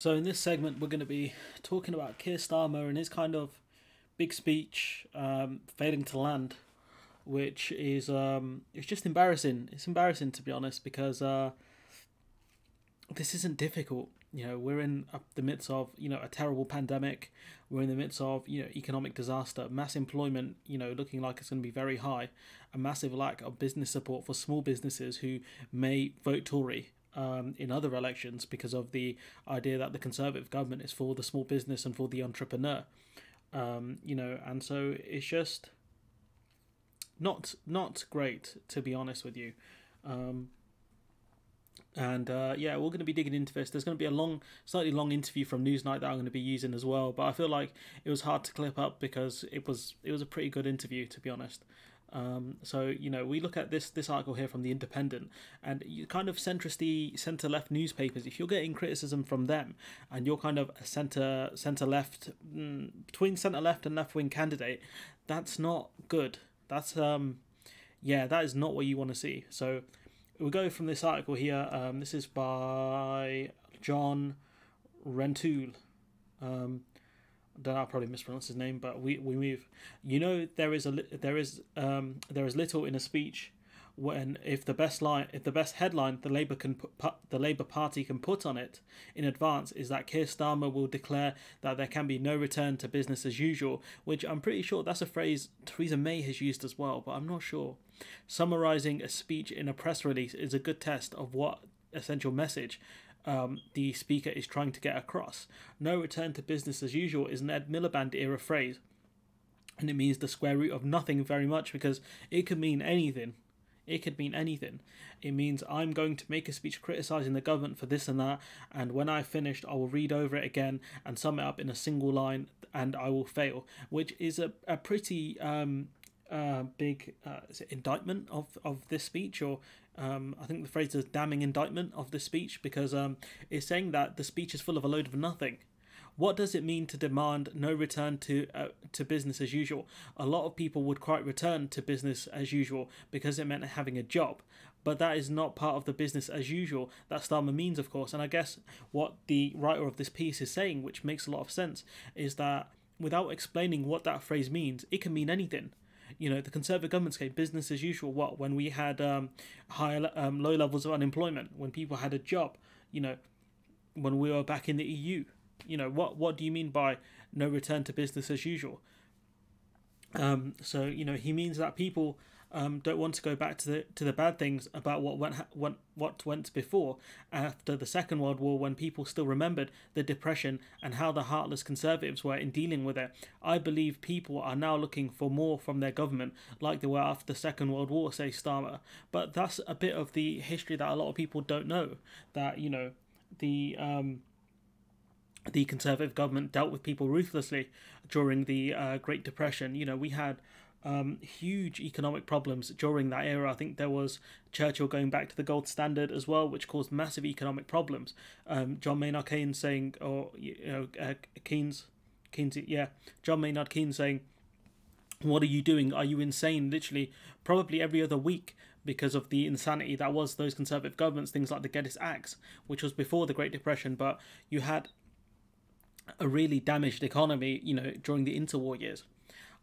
So in this segment, we're going to be talking about Kier Starmer and his kind of big speech failing to land, which is it's just embarrassing. It's embarrassing to be honest because this isn't difficult. We're in the midst of a terrible pandemic. We're in the midst of economic disaster, mass employment. Looking like it's going to be very high, a massive lack of business support for small businesses who may vote Tory in other elections because of the idea that the Conservative government is for the small business and for the entrepreneur. And so it's just not great, to be honest with you. Um, and we're going to be digging into this. There's going to be slightly long interview from Newsnight that I'm going to be using as well. But I feel like it was hard to clip up because it was a pretty good interview, to be honest. We look at this article here from the Independent, and you kind of centre left newspapers. If you're getting criticism from them, and you're kind of a centre left, between centre left and left wing candidate, that's not good. That is not what you want to see. So we'll go from this article here. This is by John Rentoul. I don't know, I probably mispronounced his name, but we move. There is little in a speech when if the best headline the Labour Party can put on it in advance is that Keir Starmer will declare that there can be no return to business as usual, which I'm pretty sure that's a phrase Theresa May has used as well, but I'm not sure. Summarising a speech in a press release is a good test of what essential message the speaker is trying to get across. No return to business as usual is an Ed Miliband era phrase, and it means the square root of nothing very much because it could mean anything. It could mean anything. It means I'm going to make a speech criticising the government for this and that, and when I've finished, I will read over it again and sum it up in a single line, and I will fail, which is a pretty big indictment of this speech, or I think the phrase is damning indictment of this speech, because it's saying that the speech is full of a load of nothing. What does it mean to demand no return to business as usual? A lot of people would quite return to business as usual because it meant having a job, but that is not part of the business as usual that Starmer means, of course. And I guess what the writer of this piece is saying, which makes a lot of sense, is that without explaining what that phrase means, it can mean anything. The Conservative government's case, business as usual. What, when we had low levels of unemployment, when people had a job, when we were back in the EU. What do you mean by no return to business as usual? He means that people don't want to go back to the bad things about what went before, after the Second World War, when people still remembered the Depression and how the heartless Conservatives were in dealing with it. I believe people are now looking for more from their government, like they were after the Second World War, says Starmer. But that's a bit of the history that a lot of people don't know. That the Conservative government dealt with people ruthlessly during the Great Depression. We had huge economic problems during that era. I think there was Churchill going back to the gold standard as well, which caused massive economic problems. John Maynard Keynes saying, John Maynard Keynes saying, "What are you doing? Are you insane?" Literally, probably every other week, because of the insanity that was those Conservative governments. Things like the Geddes Acts, which was before the Great Depression, but you had a really damaged economy, during the interwar years.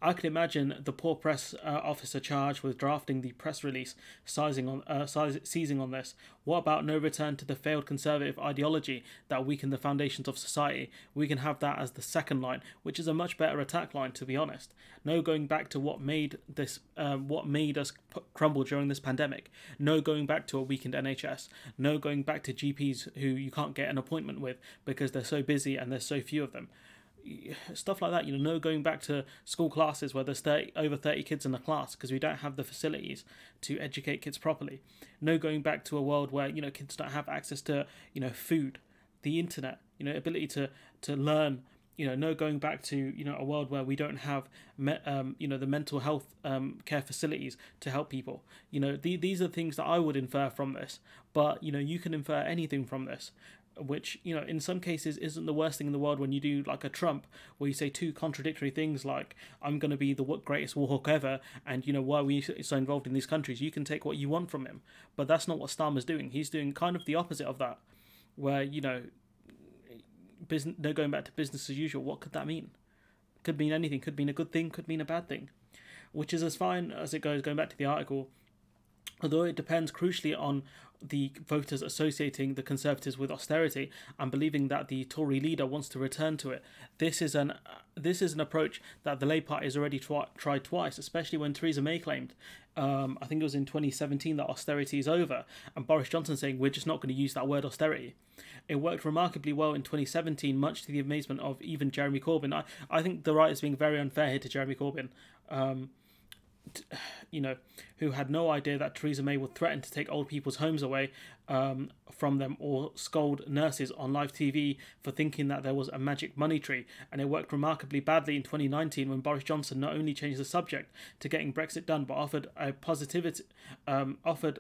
I can imagine the poor press officer charged with drafting the press release seizing on this. What about no return to the failed Conservative ideology that weakened the foundations of society? We can have that as the second line, which is a much better attack line, to be honest. No going back to what made us crumble during this pandemic. No going back to a weakened NHS. No going back to GPs who you can't get an appointment with because they're so busy and there's so few of them. Stuff like that, no going back to school classes where there's over 30 kids in a class because we don't have the facilities to educate kids properly. No going back to a world where kids don't have access to food, the internet, ability to learn. No going back to a world where we don't have the mental health care facilities to help people. These are things that I would infer from this, but you can infer anything from this, which in some cases isn't the worst thing in the world. When you do like a Trump, where you say two contradictory things like, I'm going to be the greatest war hawk ever, and why are we so involved in these countries, you can take what you want from him. But that's not what Starmer's doing. He's doing kind of the opposite of that, where business, no going back to business as usual. What could that mean? Could mean anything. Could mean a good thing. Could mean a bad thing. Which is as fine as it goes. Going back to the article, although it depends crucially on the voters associating the Conservatives with austerity and believing that the Tory leader wants to return to it. This is an approach that the Labour Party has already tried twice, especially when Theresa May claimed, I think it was in 2017, that austerity is over, and Boris Johnson saying we're just not going to use that word austerity. It worked remarkably well in 2017, much to the amazement of even Jeremy Corbyn. I think the right is being very unfair here to Jeremy Corbyn. Who had no idea that Theresa May would threaten to take old people's homes away from them, or scold nurses on live TV for thinking that there was a magic money tree. And it worked remarkably badly in 2019 when Boris Johnson not only changed the subject to getting Brexit done, but offered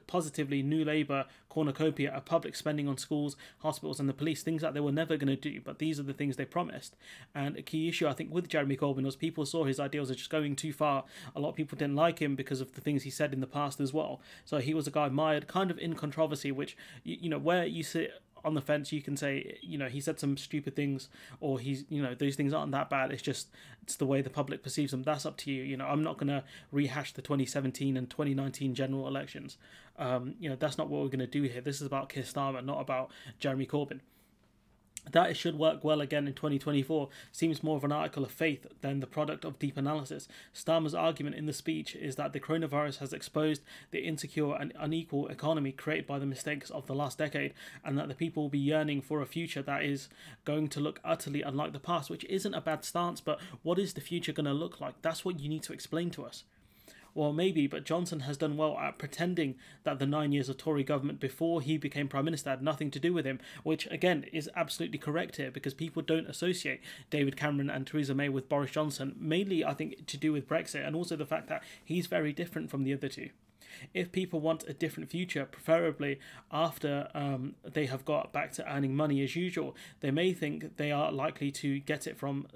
positively New Labour cornucopia of public spending on schools, hospitals and the police, things that they were never going to do, but these are the things they promised. And a key issue, I think, with Jeremy Corbyn was people saw his ideals as just going too far. A lot of people didn't like him because of the things he said in the past as well. So he was a guy mired kind of in controversy, which, where you sit on the fence, you can say, he said some stupid things, or he's, those things aren't that bad. It's the way the public perceives them. That's up to you. I'm not going to rehash the 2017 and 2019 general elections. That's not what we're going to do here. This is about Kier Starmer, not about Jeremy Corbyn. That it should work well again in 2024 seems more of an article of faith than the product of deep analysis. Starmer's argument in the speech is that the coronavirus has exposed the insecure and unequal economy created by the mistakes of the last decade, and that the people will be yearning for a future that is going to look utterly unlike the past, which isn't a bad stance, but what is the future going to look like? That's what you need to explain to us. Well, maybe, but Johnson has done well at pretending that the 9 years of Tory government before he became Prime Minister had nothing to do with him, which, again, is absolutely correct here, because people don't associate David Cameron and Theresa May with Boris Johnson, mainly, I think, to do with Brexit, and also the fact that he's very different from the other two. If people want a different future, preferably after they have got back to earning money as usual, they may think they are likely to get it from...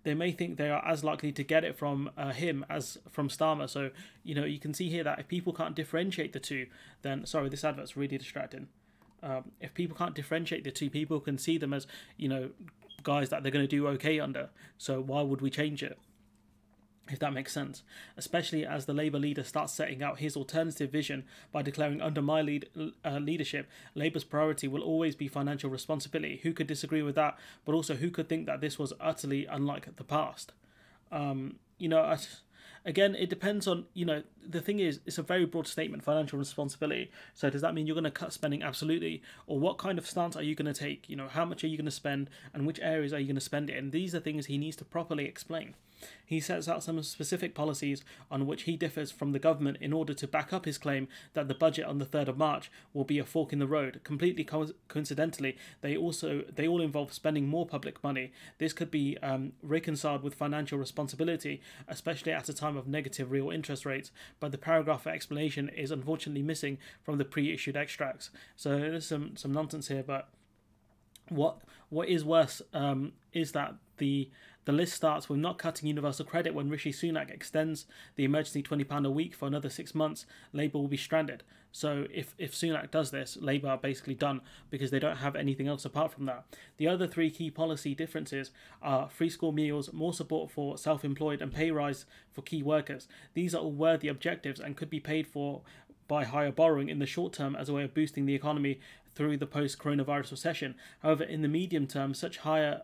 they may think they are as likely to get it from him as from Starmer. So, you can see here that if people can't differentiate the two, then... Sorry, this advert's really distracting. If people can't differentiate the two, people can see them as, guys that they're going to do okay under. So why would we change it? If that makes sense, especially as the Labour leader starts setting out his alternative vision by declaring, under my leadership, Labour's priority will always be financial responsibility. Who could disagree with that? But also, who could think that this was utterly unlike the past? Again, it depends on, the thing is, it's a very broad statement, financial responsibility. So does that mean you're going to cut spending? Absolutely. Or what kind of stance are you going to take? How much are you going to spend and which areas are you going to spend it in? These are things he needs to properly explain. He sets out some specific policies on which he differs from the government in order to back up his claim that the budget on the 3rd of March will be a fork in the road. Completely coincidentally, they all involve spending more public money. This could be reconciled with financial responsibility, especially at a time of negative real interest rates, but the paragraph explanation is unfortunately missing from the pre-issued extracts. So there's some nonsense here, but what is worse is that the list starts with not cutting universal credit when Rishi Sunak extends the emergency £20 a week for another 6 months. Labour will be stranded. So if Sunak does this, Labour are basically done because they don't have anything else apart from that. The other three key policy differences are free school meals, more support for self-employed and pay rise for key workers. These are all worthy objectives and could be paid for by higher borrowing in the short term as a way of boosting the economy through the post-coronavirus recession. However, in the medium term, such higher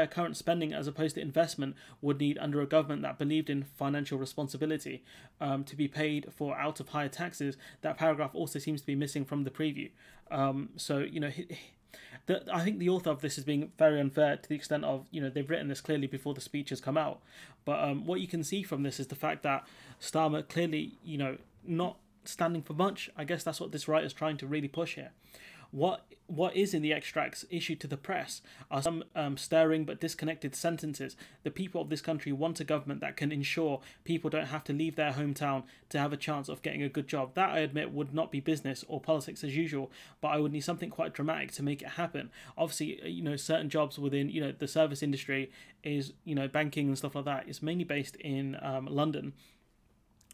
current spending as opposed to investment would need, under a government that believed in financial responsibility, to be paid for out of higher taxes. That paragraph also seems to be missing from the preview. I think the author of this is being very unfair to the extent of, they've written this clearly before the speech has come out. But what you can see from this is the fact that Starmer clearly, not standing for much. I guess that's what this writer's trying to really push here. What is in the extracts issued to the press are some stirring but disconnected sentences. The people of this country want a government that can ensure people don't have to leave their hometown to have a chance of getting a good job. That, I admit, would not be business or politics as usual, but I would need something quite dramatic to make it happen. Obviously, certain jobs within, the service industry is, banking and stuff like that is mainly based in London.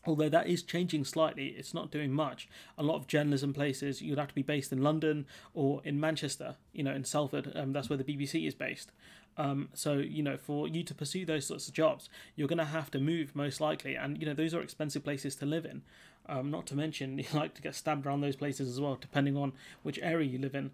although that is changing slightly. It's not doing much. A lot of journalism places, you'd have to be based in London or in Manchester, in Salford. That's where the BBC is based. So, for you to pursue those sorts of jobs, you're going to have to move most likely. And, those are expensive places to live in. Not to mention, you like to get stabbed around those places as well, depending on which area you live in.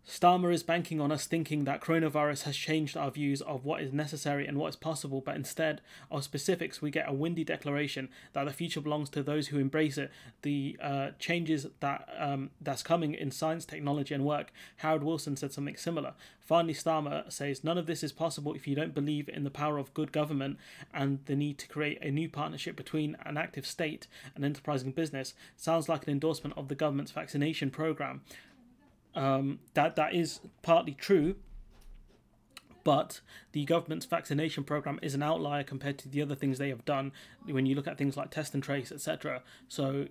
Starmer is banking on us thinking that coronavirus has changed our views of what is necessary and what is possible, but instead of specifics, we get a windy declaration that the future belongs to those who embrace it. The changes that's coming in science, technology, and work. Howard Wilson said something similar. Finally, Starmer says, none of this is possible if you don't believe in the power of good government and the need to create a new partnership between an active state and enterprising business. Sounds like an endorsement of the government's vaccination program. That is partly true, but the government's vaccination program is an outlier compared to the other things they have done when you look at things like test and trace, etc. So,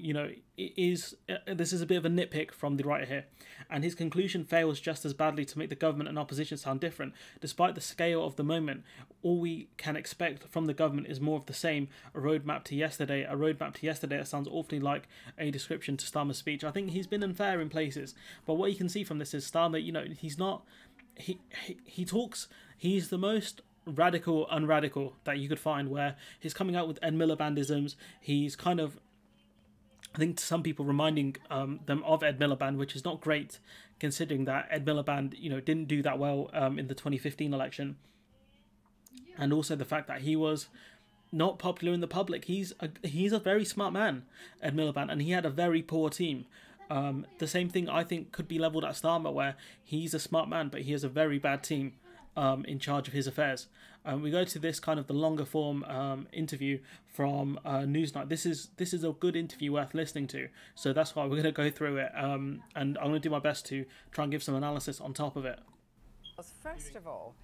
this is a bit of a nitpick from the writer here. And his conclusion fails just as badly to make the government and opposition sound different. Despite the scale of the moment, all we can expect from the government is more of the same. A roadmap to yesterday that sounds awfully like a description to Starmer's speech. I think he's been unfair in places, but what you can see from this is Starmer, he's not... He talks... He's the most radical, unradical that you could find, where he's coming out with Ed Milibandisms. He's kind of, I think, to some people reminding them of Ed Miliband, which is not great considering that Ed Miliband, didn't do that well in the 2015 election. And also the fact that he was not popular in the public. He's a very smart man, Ed Miliband, and he had a very poor team. The same thing I think could be levelled at Starmer, where he's a smart man, but he has a very bad team in charge of his affairs. We go to this kind of the longer form interview from Newsnight. This is a good interview worth listening to, so that's why we're going to go through it, and I'm going to do my best to try and give some analysis on top of it. First of all,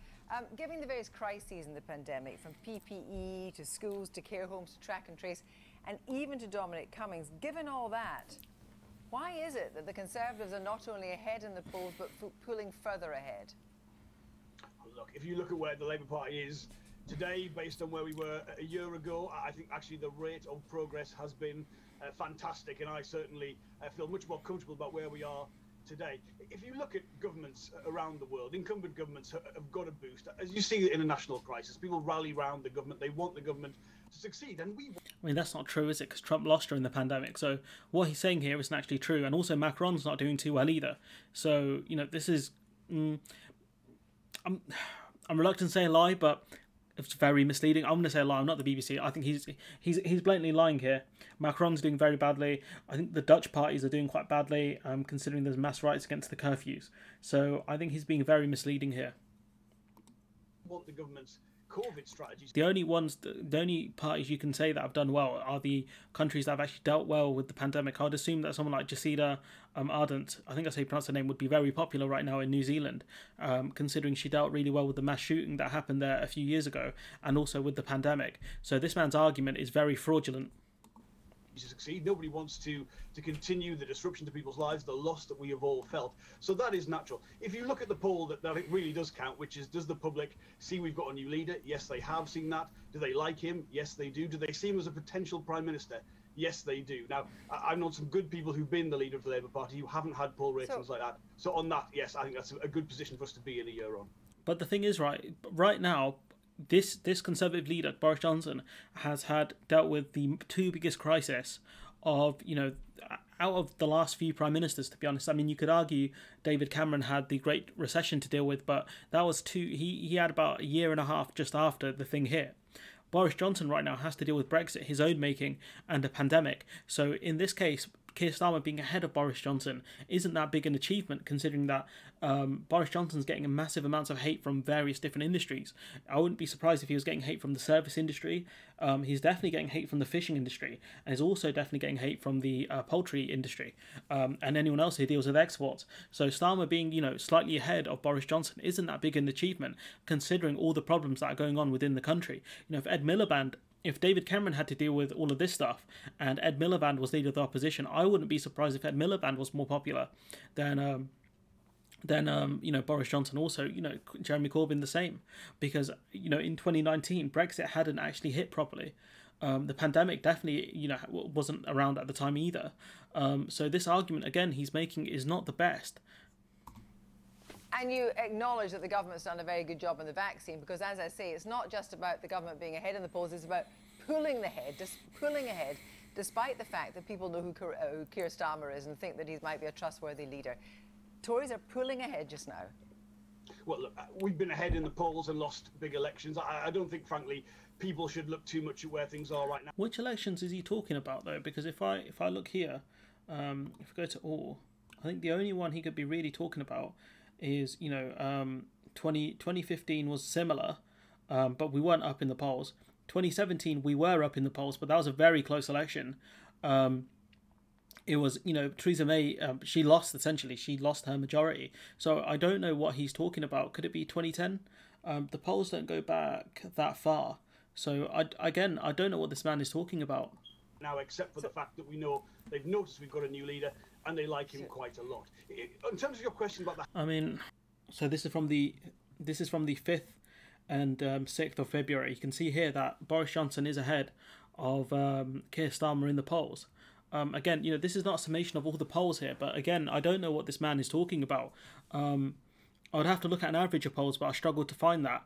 given the various crises in the pandemic, from PPE to schools to care homes to track and trace, and even to Dominic Cummings, given all that, why is it that the Conservatives are not only ahead in the polls but pulling further ahead? Look, if you look at where the Labour Party is today, based on where we were a year ago, I think actually the rate of progress has been fantastic, and I certainly feel much more comfortable about where we are today. If you look at governments around the world, incumbent governments have got a boost. As you see in a national crisis, people rally around the government. They want the government to succeed, and I mean, that's not true, is it? Because Trump lost during the pandemic. So what he's saying here isn't actually true. And also Macron's not doing too well either. So, this is... I'm reluctant to say a lie, but it's very misleading. I'm going to say a lie. I'm not the BBC. I think he's blatantly lying here. Macron's doing very badly. I think the Dutch parties are doing quite badly, considering there's mass riots against the curfews. So I think he's being very misleading here. Want the government's COVID strategies. The only parties you can say that have done well are the countries that have actually dealt well with the pandemic. I'd assume that someone like Jacinda Ardern, I think that's how you pronounce her name, would be very popular right now in New Zealand, considering she dealt really well with the mass shooting that happened there a few years ago, and also with the pandemic. So this man's argument is very fraudulent. To succeed. Nobody wants to continue the disruption to people's lives, the loss that we have all felt. So that is natural. If you look at the poll that it really does count, which is, does the public see we've got a new leader? Yes, they have seen that. Do they like him? Yes, they do. Do they see him as a potential prime minister? Yes, they do. Now, I've known some good people who've been the leader of the Labour Party who haven't had poll ratings like that. So on that, yes, I think that's a good position for us to be in a year on. But the thing is, right now, this Conservative leader, Boris Johnson, has dealt with the two biggest crises of, out of the last few prime ministers, to be honest. I mean, you could argue David Cameron had the Great Recession to deal with, but that was he had about a year and a half just after the thing hit. Boris Johnson right now has to deal with Brexit, his own making, and a pandemic. So in this case, Kier Starmer being ahead of Boris Johnson isn't that big an achievement, considering that Boris Johnson's getting massive amounts of hate from various different industries. I wouldn't be surprised if he was getting hate from the service industry. He's definitely getting hate from the fishing industry, and he's also definitely getting hate from the poultry industry, and anyone else who deals with exports. So Starmer being, slightly ahead of Boris Johnson isn't that big an achievement, considering all the problems that are going on within the country. If David Cameron had to deal with all of this stuff and Ed Miliband was leader of the opposition, I wouldn't be surprised if Ed Miliband was more popular than Boris Johnson. Also, Jeremy Corbyn the same, because in 2019 Brexit hadn't actually hit properly. The pandemic definitely, wasn't around at the time either. So this argument, again, he's making is not the best. And you acknowledge that the government's done a very good job on the vaccine, because, as I say, it's not just about the government being ahead in the polls, it's about pulling ahead, despite the fact that people know who Kier Starmer is and think that he might be a trustworthy leader. Tories are pulling ahead just now. Well, look, we've been ahead in the polls and lost big elections. I don't think, frankly, people should look too much at where things are right now. Which elections is he talking about, though? Because if I look here, if I go to all, I think the only one he could be really talking about is, 2015 was similar, but we weren't up in the polls. 2017 we were up in the polls, but that was a very close election. It was, Theresa May, she lost, essentially. She lost her majority. So I don't know what he's talking about. Could it be 2010? The polls don't go back that far. So, I don't know what this man is talking about. Now, except for the fact that we know they've noticed we've got a new leader and they like him quite a lot. In terms of your question about the... so this is from the 5th and 6th of February. You can see here that Boris Johnson is ahead of Kier Starmer in the polls. Again, this is not a summation of all the polls here, but again, I don't know what this man is talking about. I would have to look at an average of polls, but I struggled to find that.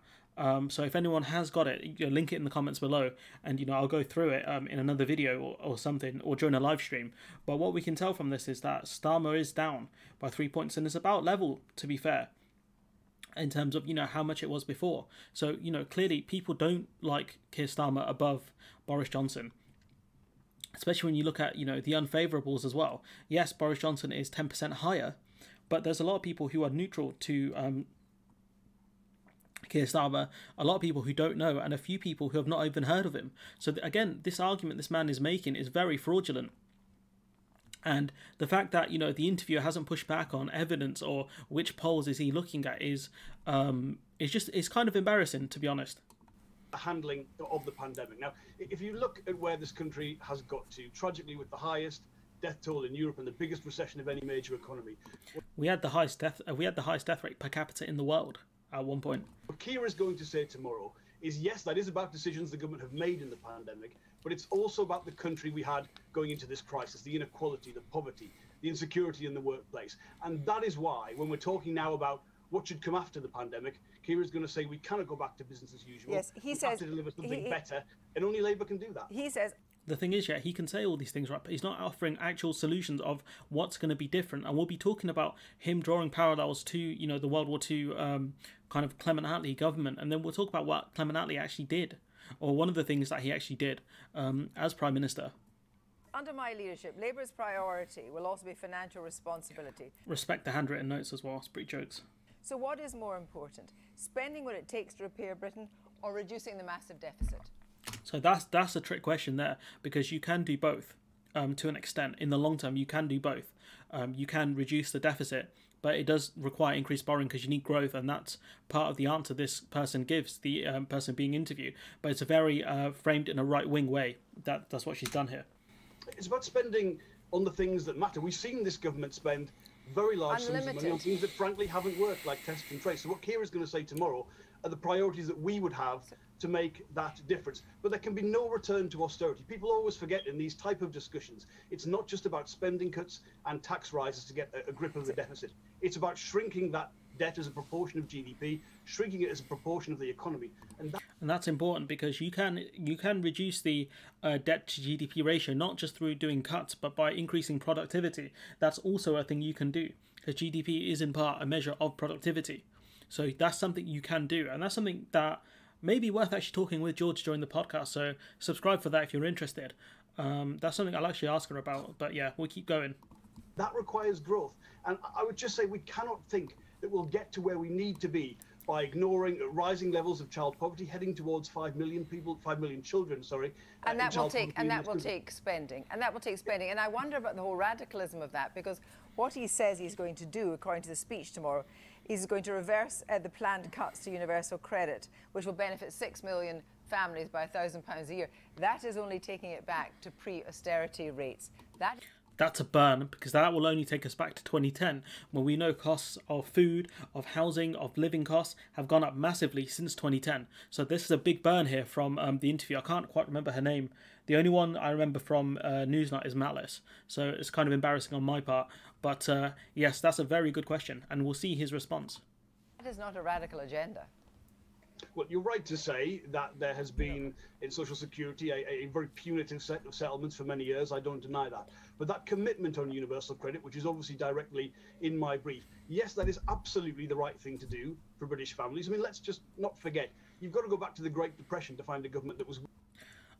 So if anyone has got it, link it in the comments below, and I'll go through it in another video or something, or during a live stream. But what we can tell from this is that Starmer is down by 3 points, and it's about level, to be fair, in terms of how much it was before. So clearly people don't like Kier Starmer above Boris Johnson, especially when you look at the unfavourables as well. Yes, Boris Johnson is 10% higher, but there's a lot of people who are neutral to Kier Starmer, a lot of people who don't know, and a few people who have not even heard of him. So again, this argument this man is making is very fraudulent. And the fact that the interviewer hasn't pushed back on evidence or which polls is he looking at is it's kind of embarrassing, to be honest. Handling of the pandemic. Now, if you look at where this country has got to, tragically with the highest death toll in Europe and the biggest recession of any major economy, we had the highest death rate per capita in the world at one point. What Kier is going to say tomorrow is, yes, that is about decisions the government have made in the pandemic, but it's also about the country we had going into this crisis, the inequality, the poverty, the insecurity in the workplace. And that is why, when we're talking now about what should come after the pandemic, Kier is going to say we cannot go back to business as usual. Yes, he says have to deliver something better, and only Labour can do that. He says... The thing is, he can say all these things, right, but he's not offering actual solutions of what's going to be different. And we'll be talking about him drawing parallels to, the World War II kind of Clement Attlee government. And then we'll talk about what Clement Attlee actually did, or one of the things that he actually did as Prime Minister. Under my leadership, Labour's priority will also be financial responsibility. Respect the handwritten notes as well, spree jokes. So what is more important, spending what it takes to repair Britain or reducing the massive deficit? So that's a trick question there, because you can do both to an extent. In the long term, you can do both. You can reduce the deficit, but it does require increased borrowing because you need growth, and that's part of the answer this person gives, the person being interviewed. But it's a very framed in a right-wing way. That's what she's done here. It's about spending on the things that matter. We've seen this government spend very large sums of money on things that frankly haven't worked, like test and trace. So what Kier is going to say tomorrow are the priorities that we would have to make that difference. But there can be no return to austerity. People always forget in these type of discussions, it's not just about spending cuts and tax rises to get a grip of the deficit. It's about shrinking that debt as a proportion of GDP, shrinking it as a proportion of the economy. And that's important, because you can reduce the debt to GDP ratio, not just through doing cuts, but by increasing productivity. That's also a thing you can do, because GDP is in part a measure of productivity. So that's something you can do, and that's something that may be worth actually talking with George during the podcast. So subscribe for that if you're interested. That's something I'll actually ask her about. But yeah, we'll keep going. That requires growth. And I would just say we cannot think that we'll get to where we need to be by ignoring rising levels of child poverty, heading towards 5 million children, sorry. And that will take spending. And I wonder about the whole radicalism of that, because what he says he's going to do, according to the speech tomorrow, is going to reverse the planned cuts to universal credit, which will benefit 6 million families by £1,000 a year. That is only taking it back to pre-austerity rates. That's a burn, because that will only take us back to 2010, when we know costs of food, of housing, of living costs have gone up massively since 2010. So this is a big burn here from the interview. I can't quite remember her name. The only one I remember from Newsnight is Malice. So it's kind of embarrassing on my part. But yes, that's a very good question, and we'll see his response. That is not a radical agenda. Well, you're right to say that there has been in Social Security a very punitive set of settlements for many years. I don't deny that. But that commitment on universal credit, which is obviously directly in my brief, yes, that is absolutely the right thing to do for British families. I mean, let's just not forget, you've got to go back to the Great Depression to find a government that was...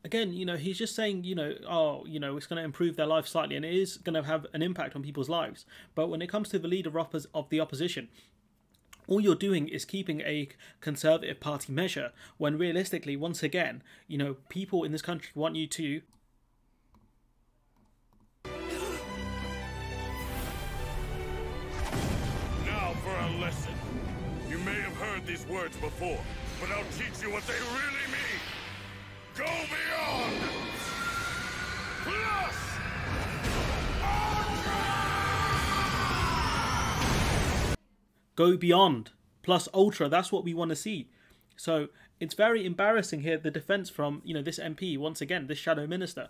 Again, he's just saying, oh, it's going to improve their life slightly, and it is going to have an impact on people's lives. But when it comes to the leader of the opposition, all you're doing is keeping a Conservative Party measure, when realistically, once again, people in this country want you to... Now for a lesson. You may have heard these words before, but I'll teach you what they really mean. Go beyond! Plus! Go beyond, plus ultra, that's what we want to see. So it's very embarrassing here, the defence from, this MP, once again, this shadow minister.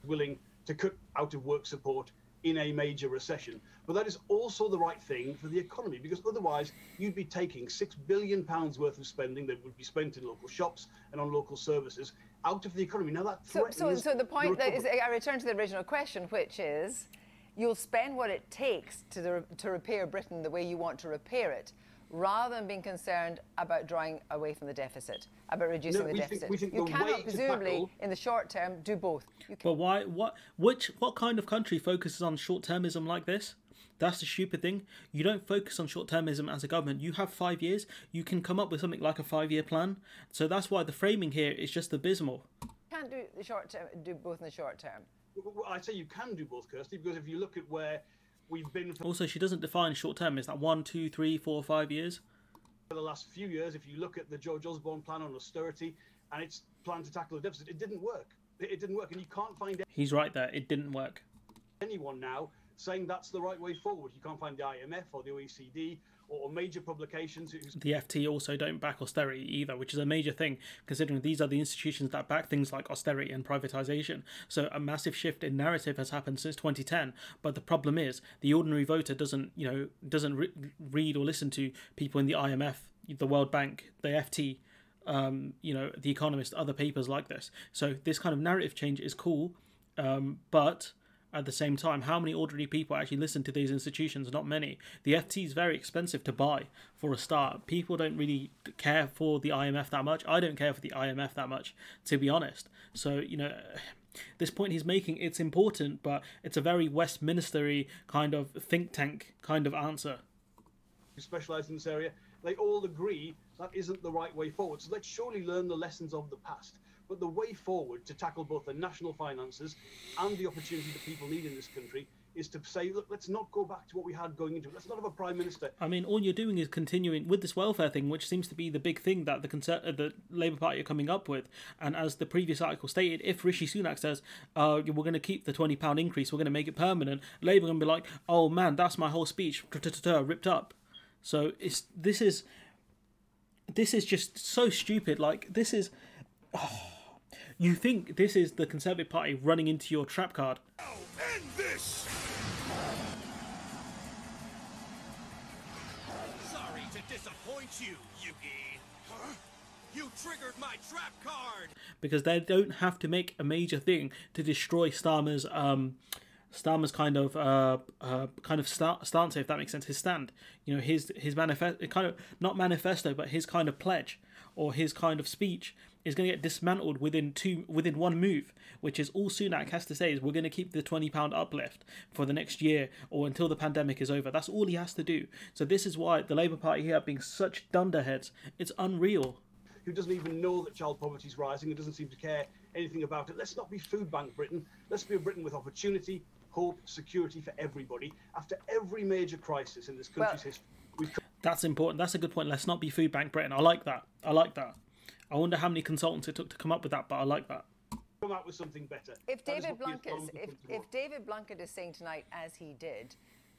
Willing to cut out of work support in a major recession. But that is also the right thing for the economy, because otherwise you'd be taking £6 billion worth of spending that would be spent in local shops and on local services out of the economy. Now that threatens so the point that is, I return to the original question, which is, you'll spend what it takes to repair Britain the way you want to repair it, rather than being concerned about drawing away from the deficit, about reducing the deficit. You cannot presumably, in the short term, do both. But why? What kind of country focuses on short-termism like this? That's the stupid thing. You don't focus on short-termism as a government. You have 5 years. You can come up with something like a 5-year plan. So that's why the framing here is just abysmal. You can't do the short term, do both in the short term. Well, I'd say you can do both, Kirsty, because if you look at where we've been... Also, she doesn't define short-term. Is that 1, 2, 3, 4, 5 years? For the last few years, if you look at the George Osborne plan on austerity and its plan to tackle the deficit, it didn't work. It didn't work, and you can't find... He's right there. It didn't work. ...anyone now saying that's the right way forward. You can't find the IMF or the OECD or major publications. The FT also don't back austerity either, which is a major thing, considering these are the institutions that back things like austerity and privatisation. So a massive shift in narrative has happened since 2010. But the problem is the ordinary voter doesn't read or listen to people in the IMF, the World Bank, the FT, The Economist, other papers like this. So this kind of narrative change is cool, but at the same time, how many ordinary people actually listen to these institutions? Not many. The FT is very expensive to buy for a start. People don't really care for the IMF that much. I don't care for the IMF that much, to be honest. So, this point he's making, it's important, but it's a very Westminstery kind of think tank kind of answer. Who specialise in this area, they all agree that isn't the right way forward. So let's surely learn the lessons of the past. But the way forward to tackle both the national finances and the opportunity that people need in this country is to say, look, let's not go back to what we had going into it. Let's not have a Prime Minister. I mean, all you're doing is continuing with this welfare thing, which seems to be the big thing that the Labour Party are coming up with. And as the previous article stated, if Rishi Sunak says, we're going to keep the £20 increase, we're going to make it permanent, Labour are going to be like, oh man, that's my whole speech, ripped up. So this is just so stupid. Like, this is... You think this is the Conservative Party running into your trap card? Oh, end this! Sorry to disappoint you, Yugi. Huh? You triggered my trap card! Because they don't have to make a major thing to destroy Starmer's kind of stance, if that makes sense. His stand, his manifesto, kind of not manifesto, but his kind of pledge or his kind of speech is going to get dismantled within one move, which is all Sunak has to say is we're going to keep the £20 uplift for the next year or until the pandemic is over. That's all he has to do. So this is why the Labour Party here being such dunderheads. It's unreal. Who doesn't even know that child poverty is rising and doesn't seem to care anything about it. Let's not be food bank Britain. Let's be a Britain with opportunity, hope, security for everybody. After every major crisis in this country's history, that's important. That's a good point. Let's not be food bank Britain. I like that. I wonder how many consultants it took to come up with that, but I like that. come out with something better. If That is David what Keir Blunkett, Starmer becomes tomorrow. if David Blunkett is saying tonight, as he did,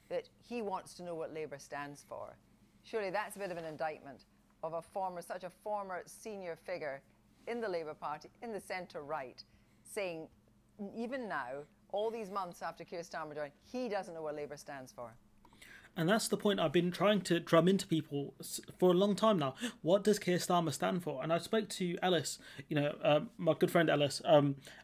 that he wants to know what Labour stands for, surely that's a bit of an indictment of such a former senior figure in the Labour Party, in the centre-right, saying, even now, all these months after Kier Starmer joined, he doesn't know what Labour stands for. And that's the point I've been trying to drum into people for a long time now. What does Keir Starmer stand for? And I spoke to Ellis, my good friend Ellis,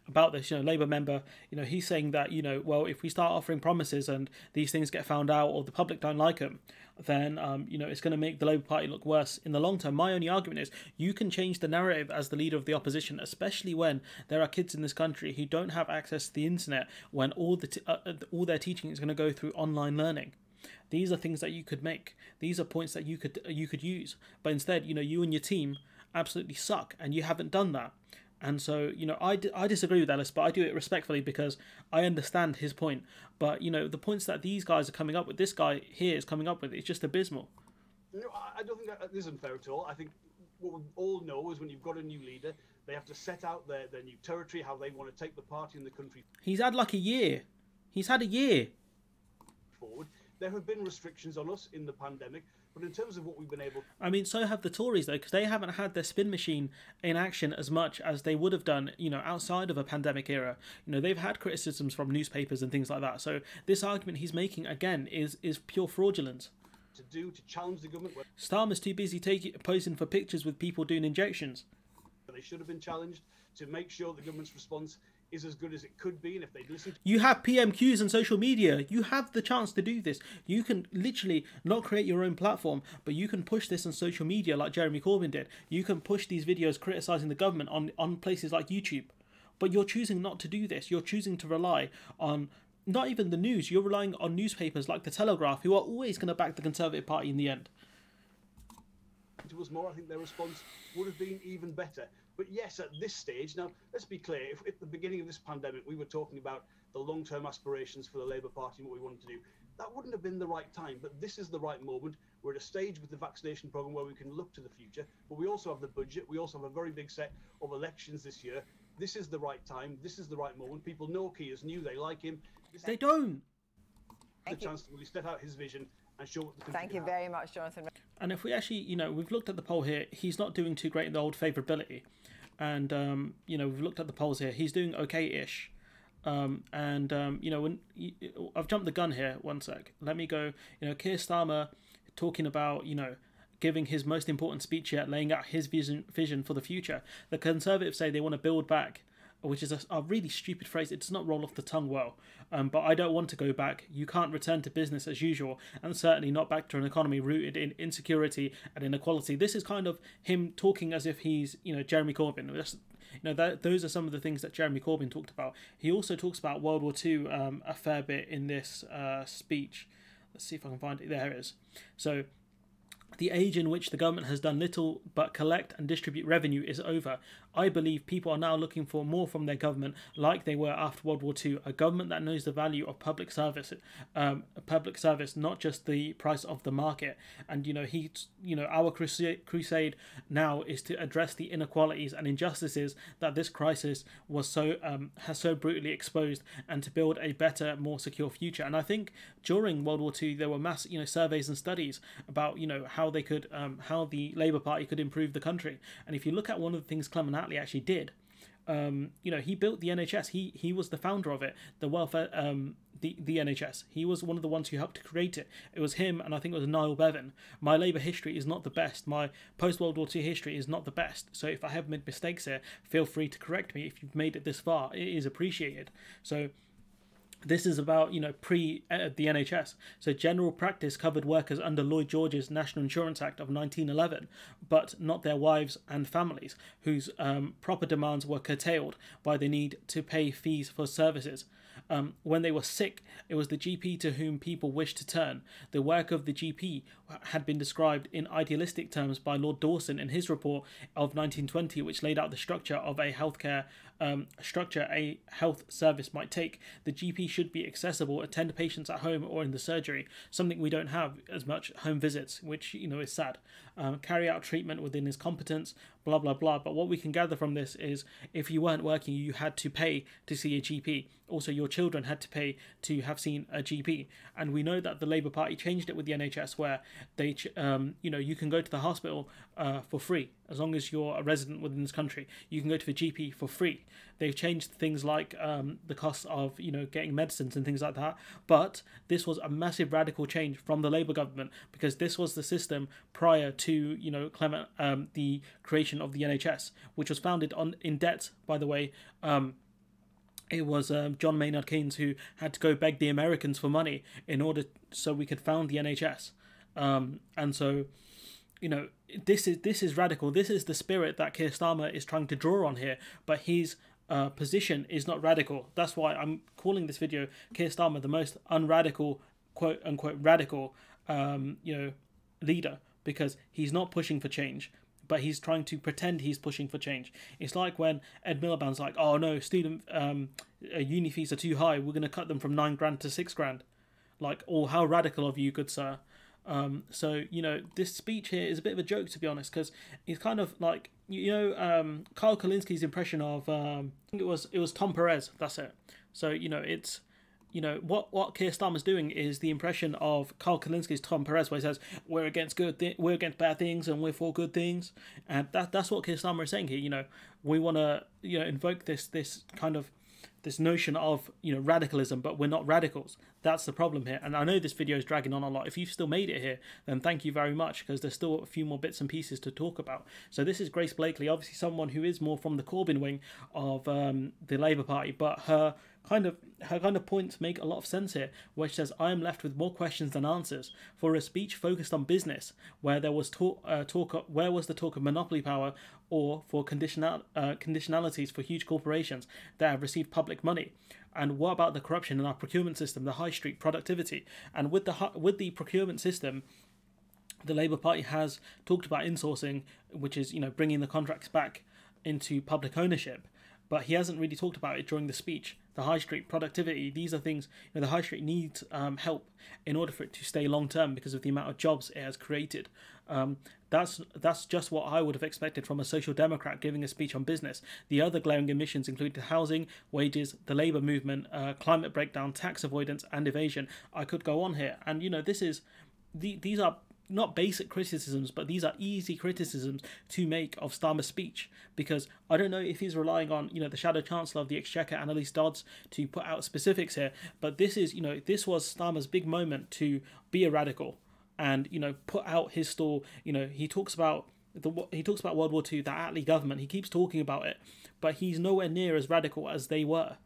about this, Labour member. He's saying that, well, if we start offering promises and these things get found out or the public don't like them, then, it's going to make the Labour Party look worse in the long term. My only argument is you can change the narrative as the leader of the opposition, especially when there are kids in this country who don't have access to the internet, when all their teaching is going to go through online learning. These are things that you could make. These are points that you could use. But instead, you and your team absolutely suck, and you haven't done that. And so, I disagree with Ellis, but I do it respectfully because I understand his point. But, the points that these guys are coming up with, this guy here is coming up with, it's just abysmal. No, I don't think that isn't fair at all. I think what we all know is when you've got a new leader, they have to set out their new territory, how they want to take the party and the country He's had like a year. He's had a year. forward. There have been restrictions on us in the pandemic, but in terms of what we've been able... I mean, so have the Tories, though, because they haven't had their spin machine in action as much as they would have done, outside of a pandemic era. They've had criticisms from newspapers and things like that. So this argument he's making, again, is pure fraudulence. to challenge the government... Starmer's too busy posing for pictures with people doing injections. They should have been challenged to make sure the government's response is as good as it could be, and if they'd listened... You have PMQs and social media. You have the chance to do this. You can literally not create your own platform, but you can push this on social media like Jeremy Corbyn did. You can push these videos criticising the government on places like YouTube. But you're choosing not to do this. You're choosing to rely on not even the news. You're relying on newspapers like The Telegraph, who are always going to back the Conservative Party in the end. To us more, I think their response would have been even better. But yes, at this stage, now, let's be clear, if at the beginning of this pandemic we were talking about the long-term aspirations for the Labour Party and what we wanted to do, that wouldn't have been the right time. But this is the right moment. We're at a stage with the vaccination programme where we can look to the future. But we also have the budget. We also have a very big set of elections this year. This is the right time. This is the right moment. People know Keir's new. They like him. They don't. The chance to really step out his vision and show what the country Thank you very much, Jonathan. And if we actually, we've looked at the poll here, he's not doing too great in the old favourability. And, we've looked at the polls here, he's doing okay-ish. When I've jumped the gun here, one sec. Let me go, Kier Starmer talking about, giving his most important speech yet, laying out his vision for the future. The Conservatives say they want to build back, which is a really stupid phrase. It does not roll off the tongue well. But I don't want to go back. You can't return to business as usual, and certainly not back to an economy rooted in insecurity and inequality. This is kind of him talking as if he's, Jeremy Corbyn. Those are some of the things that Jeremy Corbyn talked about. He also talks about World War II a fair bit in this speech. Let's see if I can find it. There it is. So, the age in which the government has done little but collect and distribute revenue is over. I believe people are now looking for more from their government, like they were after World War II. A government that knows the value of public service, not just the price of the market. And our crusade now is to address the inequalities and injustices that this crisis has so brutally exposed, and to build a better, more secure future. And I think during World War II there were mass surveys and studies about how they could how the Labour Party could improve the country. And if you look at one of the things Clement Attlee actually did, he built the NHS. He was the founder of it, the welfare, the NHS. He was one of the ones who helped to create it. It was him, and I think it was Niall Bevan. My Labour history is not the best. My post-World War II history is not the best. So if I have made mistakes here, feel free to correct me. If you've made it this far, it is appreciated. So this is about, the NHS. So general practice covered workers under Lloyd George's National Insurance Act of 1911, but not their wives and families, whose proper demands were curtailed by the need to pay fees for services. When they were sick, it was the GP to whom people wished to turn. The work of the GP had been described in idealistic terms by Lord Dawson in his report of 1920, which laid out the structure of a healthcare structure a health service might take. The GP should be accessible, attend patients at home or in the surgery, something we don't have as much home visits, which, you know, is sad. Carry out treatment within his competence, blah, blah, blah. But what we can gather from this is if you weren't working, you had to pay to see a GP. Also, your children had to pay to have seen a GP. And we know that the Labour Party changed it with the NHS where they, you know, you can go to the hospital for free. As long as you're a resident within this country, you can go to the GP for free. They've changed things like the cost of, you know, getting medicines and things like that. But this was a massive radical change from the Labour government, because this was the system prior to, you know, the creation of the NHS, which was founded in debt, by the way. It was John Maynard Keynes who had to go beg the Americans for money in order so we could found the NHS. And so, you know, this is radical. This is the spirit that Kier Starmer is trying to draw on here, but his position is not radical. That's why I'm calling this video Kier Starmer the most unradical, quote unquote radical, you know, leader, because he's not pushing for change, but he's trying to pretend he's pushing for change. It's like when Ed Miliband's like, oh no, student uni fees are too high, we're going to cut them from 9 grand to 6 grand. Like, oh, how radical of you, good sir. So, you know, this speech here is a bit of a joke, to be honest, because it's kind of like, you know, Kyle Kalinski's impression of, I think it was Tom Perez, that's it. So, you know, it's, you know, what Kier Starmer's doing is the impression of Kyle Kalinski's Tom Perez, where he says, we're against we're against bad things and we're for good things. And that's what Kier Starmer is saying here. You know, we want to, you know, invoke this kind of, this notion of, you know, radicalism, but we're not radicals. That's the problem here. And I know this video is dragging on a lot. If you've still made it here, then thank you very much, because there's still a few more bits and pieces to talk about. So this is Grace Blakeley, obviously someone who is more from the Corbyn wing of the Labour Party, but her kind of points make a lot of sense here, where she says, I am left with more questions than answers. For a speech focused on business, where there was where was the talk of monopoly power, or for conditionalities for huge corporations that have received public money? And what about the corruption in our procurement system, the high street productivity? And with the procurement system, the Labour Party has talked about insourcing, which is, you know, bringing the contracts back into public ownership. But he hasn't really talked about it during the speech. The high street productivity, these are things, you know, the high street needs help in order for it to stay long term because of the amount of jobs it has created. That's just what I would have expected from a social democrat giving a speech on business. The other glaring omissions included housing, wages, the labour movement, climate breakdown, tax avoidance and evasion. I could go on here. And, you know, these are not basic criticisms, but these are easy criticisms to make of Starmer's speech, because I don't know if he's relying on, you know, the Shadow Chancellor of the Exchequer, Annalise Dodds, to put out specifics here, but this is, you know, this was Starmer's big moment to be a radical and, you know, put out his stall. You know, he talks about World War II, the Attlee government, he keeps talking about it, but he's nowhere near as radical as they were.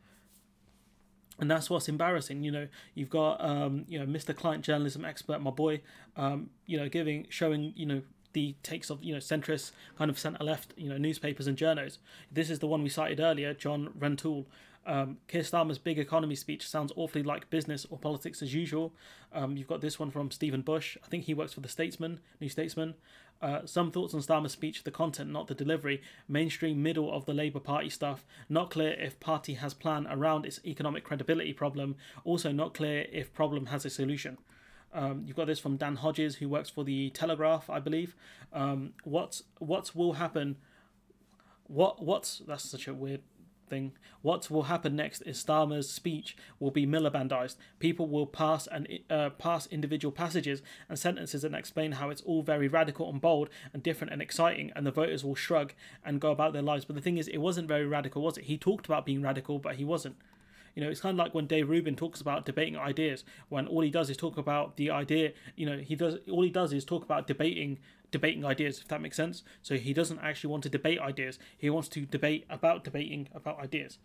And that's what's embarrassing. You know, you've got, you know, Mr. Client journalism expert, my boy, you know, showing, you know, the takes of, you know, centrist, kind of centre-left, you know, newspapers and journos. This is the one we cited earlier, John Rentoul. Keir Starmer's big economy speech sounds awfully like business or politics as usual. You've got this one from Stephen Bush. I think he works for the New Statesman. Some thoughts on Starmer's speech, the content, not the delivery. Mainstream middle of the Labour Party stuff. Not clear if party has plan around its economic credibility problem. Also not clear if problem has a solution. You've got this from Dan Hodges, who works for the Telegraph, I believe. What will happen? That's such a weird thing. What will happen next is Starmer's speech will be Milibandized. People will pass individual passages and sentences and explain how it's all very radical and bold and different and exciting, and the voters will shrug and go about their lives. But the thing is, it wasn't very radical, was it? He talked about being radical, but he wasn't. You know, it's kind of like when Dave Rubin talks about debating ideas, when all he does is talk about the idea. You know, all he does is talk about debating ideas, if that makes sense. So he doesn't actually want to debate ideas. He wants to debating about ideas.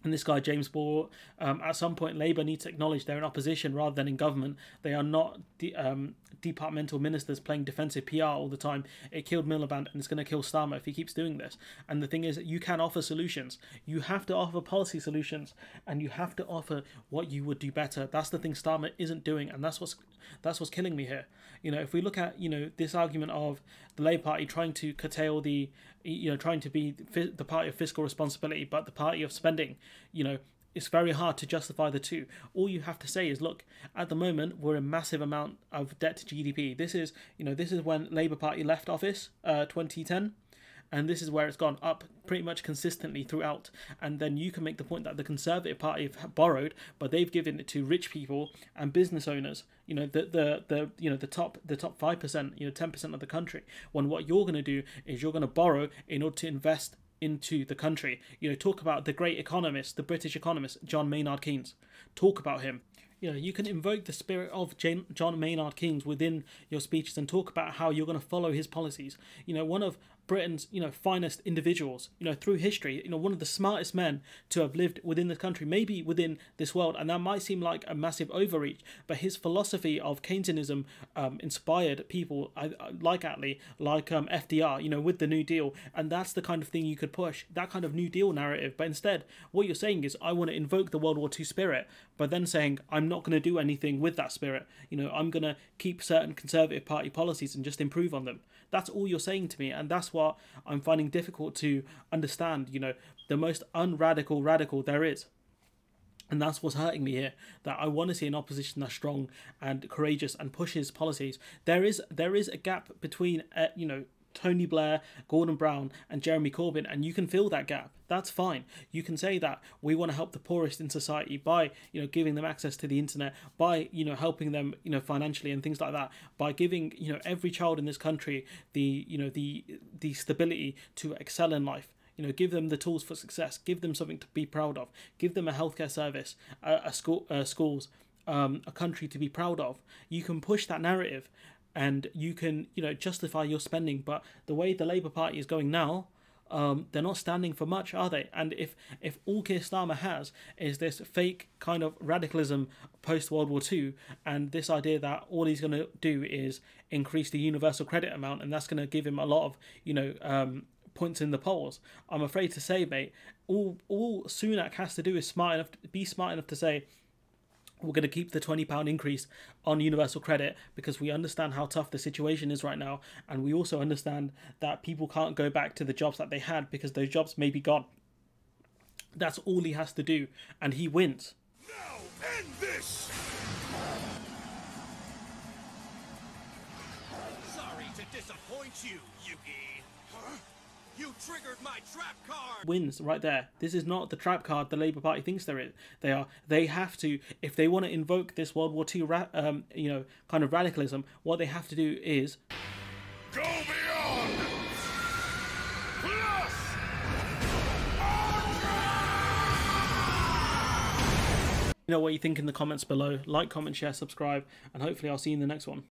And this guy, James Ball, at some point, Labour needs to acknowledge they're in opposition rather than in government. They are not departmental ministers playing defensive PR all the time. It killed Miliband and it's going to kill Starmer if he keeps doing this. And the thing is, you can offer solutions. You have to offer policy solutions, and you have to offer what you would do better. That's the thing Starmer isn't doing, and that's what's That's what's killing me here. You know, if we look at, you know, this argument of the Labour Party trying to curtail the, you know, trying to be the party of fiscal responsibility, but the party of spending, you know, it's very hard to justify the two. All you have to say is, look, at the moment, we're a massive amount of debt to GDP. This is, you know, this is when Labour Party left office, 2010. And this is where it's gone up pretty much consistently throughout. And then you can make the point that the Conservative Party have borrowed, but they've given it to rich people and business owners. You know, the you know, the top 5%, you know, 10% of the country. When what you're going to do is you're going to borrow in order to invest into the country. You know, talk about the great economist, the British economist John Maynard Keynes. Talk about him. You know, you can invoke the spirit of John Maynard Keynes within your speeches and talk about how you're going to follow his policies. You know, one of Britain's, you know, finest individuals, you know, through history, you know, one of the smartest men to have lived within the country, maybe within this world. And that might seem like a massive overreach, but his philosophy of Keynesianism inspired people like Attlee, like FDR, you know, with the New Deal. And that's the kind of thing you could push, that kind of New Deal narrative. But instead, what you're saying is, I want to invoke the World War II spirit, but then saying, I'm not going to do anything with that spirit. You know, I'm going to keep certain Conservative Party policies and just improve on them. That's all you're saying to me, and that's what I'm finding difficult to understand. You know, the most unradical radical there is. And that's what's hurting me here, that I want to see an opposition that's strong and courageous and pushes policies. There is a gap between, you know, Tony Blair, Gordon Brown and Jeremy Corbyn, and you can fill that gap. That's fine. You can say that we want to help the poorest in society by, you know, giving them access to the internet, by, you know, helping them, you know, financially and things like that, by giving, you know, every child in this country the, you know, the stability to excel in life. You know, give them the tools for success, give them something to be proud of, give them a healthcare service, schools, a country to be proud of. You can push that narrative and you can, you know, justify your spending. But the way the Labour Party is going now, they're not standing for much, are they? And if all Kier Starmer has is this fake kind of radicalism post World War II, and this idea that all he's going to do is increase the universal credit amount, and that's going to give him a lot of, you know, points in the polls, I'm afraid to say, mate, all Sunak has to do is be smart enough to say, we're going to keep the £20 increase on universal credit because we understand how tough the situation is right now, and we also understand that people can't go back to the jobs that they had because those jobs may be gone. That's all he has to do, and he wins. Now end this! Sorry to disappoint you, Yugi. Huh? You triggered my trap card! Wins right there. This is not the trap card the Labour Party thinks there is. They have to, if they want to invoke this World War II, you know, kind of radicalism, what they have to do is Go beyond! Plus! You know what you think in the comments below. Like, comment, share, subscribe, and hopefully I'll see you in the next one.